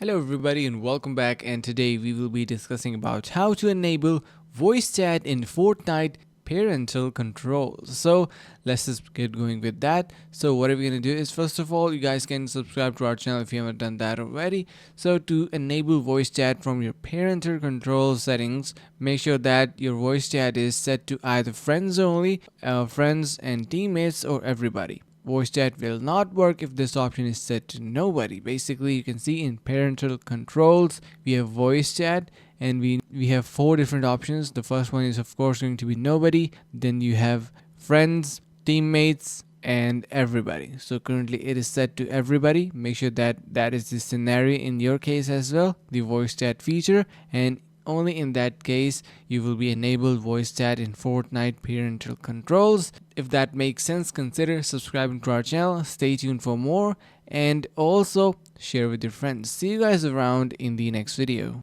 Hello everybody and welcome back, and today we will be discussing about how to enable voice chat in Fortnite parental controls. So let's just get going with that. So what are we going to do is, first of all, you guys can subscribe to our channel if you haven't done that already. So to enable voice chat from your parental control settings, make sure that your voice chat is set to either friends only, friends and teammates, or everybody. Voice chat will not work if this option is set to nobody. Basically, you can see in parental controls, we have voice chat and we have four different options. The first one is of course going to be nobody. Then you have friends, teammates, and everybody. So currently it is set to everybody. Make sure that that is the scenario in your case as well, the voice chat feature, and only in that case you will be enabled voice chat in Fortnite parental controls. If that makes sense, consider subscribing to our channel. Stay tuned for more and also share with your friends. See you guys around in the next video.